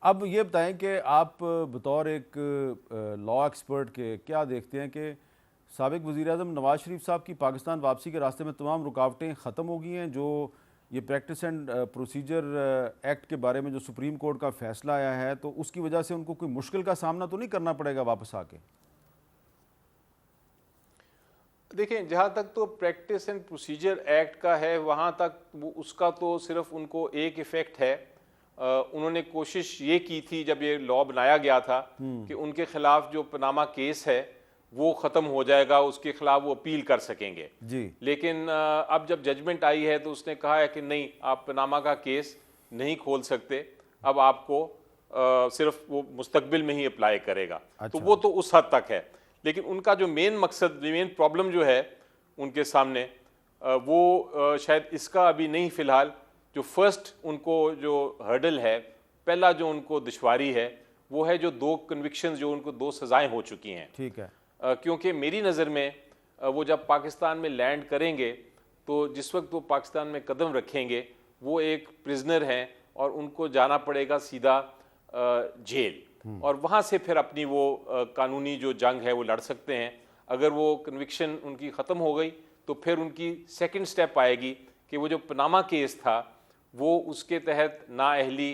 अब ये बताएं कि आप बतौर एक लॉ एक्सपर्ट के क्या देखते हैं कि साबिक वज़ीर-ए-आज़म नवाज़ शरीफ साहब की पाकिस्तान वापसी के रास्ते में तमाम रुकावटें ख़त्म हो गई हैं? जो ये प्रैक्टिस एंड प्रोसीजर एक्ट के बारे में जो सुप्रीम कोर्ट का फ़ैसला आया है, तो उसकी वजह से उनको कोई मुश्किल का सामना तो नहीं करना पड़ेगा वापस आके? देखें, जहाँ तक तो प्रैक्टिस एंड प्रोसीजर एक्ट का है वहाँ तक उसका तो सिर्फ उनको एक इफ़ेक्ट है। उन्होंने कोशिश ये की थी जब ये लॉ बनाया गया था कि उनके खिलाफ जो पनामा केस है वो ख़त्म हो जाएगा, उसके खिलाफ वो अपील कर सकेंगे जी। लेकिन अब जब जजमेंट आई है तो उसने कहा है कि नहीं, आप पनामा का केस नहीं खोल सकते, अब आपको सिर्फ वो मुस्तकबिल में ही अप्लाई करेगा। तो वो तो उस हद तक है, लेकिन उनका जो मेन मकसद, मेन प्रॉब्लम जो है उनके सामने वो शायद इसका अभी नहीं फ़िलहाल। जो फर्स्ट उनको जो हर्डल है, पहला जो उनको दुश्वारी है वो है जो 2 कन्विक्शंस, जो उनको 2 सज़ाएं हो चुकी हैं। ठीक है। क्योंकि मेरी नज़र में वो जब पाकिस्तान में लैंड करेंगे तो जिस वक्त वो पाकिस्तान में कदम रखेंगे वो एक प्रिजनर हैं और उनको जाना पड़ेगा सीधा जेल, और वहाँ से फिर अपनी वो कानूनी जो जंग है वो लड़ सकते हैं। अगर वो कन्विक्शन उनकी ख़त्म हो गई तो फिर उनकी सेकंड स्टेप आएगी कि वो जो पनामा केस था वो उसके तहत नाअहली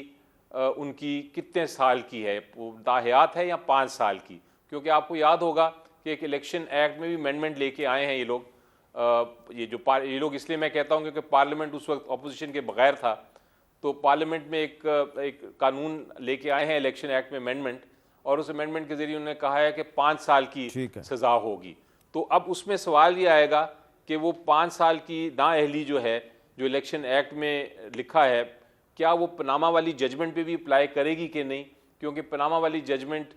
उनकी कितने साल की है, वो दाहयात है या 5 साल की। क्योंकि आपको याद होगा कि एक इलेक्शन एक्ट में भी अमेंडमेंट लेके आए हैं ये लोग। ये लोग इसलिए मैं कहता हूँ क्योंकि पार्लियामेंट उस वक्त अपोजिशन के बगैर था, तो पार्लियामेंट में एक कानून लेके आए हैं इलेक्शन एक्ट में अमेंडमेंट, और उस अमेंडमेंट के जरिए उन्होंने कहा है कि 5 साल की सज़ा होगी। तो अब उसमें सवाल ये आएगा कि वो 5 साल की नाअहली जो है, जो इलेक्शन एक्ट में लिखा है, क्या वो पनामा वाली जजमेंट पे भी अप्लाई करेगी कि नहीं, क्योंकि पनामा वाली जजमेंट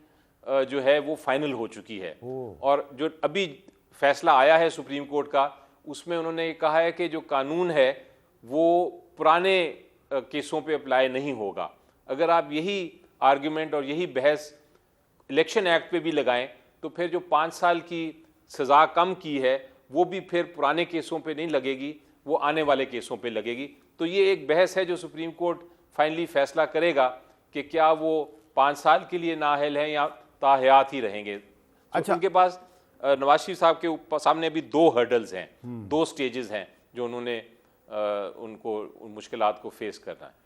जो है वो फाइनल हो चुकी है। और जो अभी फैसला आया है सुप्रीम कोर्ट का, उसमें उन्होंने कहा है कि जो कानून है वो पुराने केसों पे अप्लाई नहीं होगा। अगर आप यही आर्गुमेंट और यही बहस इलेक्शन एक्ट पे भी लगाएं तो फिर जो 5 साल की सज़ा कम की है वो भी फिर पुराने केसों पे नहीं लगेगी, वो आने वाले केसों पे लगेगी। तो ये एक बहस है जो सुप्रीम कोर्ट फाइनली फैसला करेगा कि क्या वो 5 साल के लिए नाअहल हैं या ताहयात ही रहेंगे। तो उनके पास नवाज शरीफ साहब के सामने अभी 2 हर्डल्स हैं, 2 स्टेजेस हैं जो उनको उन मुश्किलात को फेस करना है।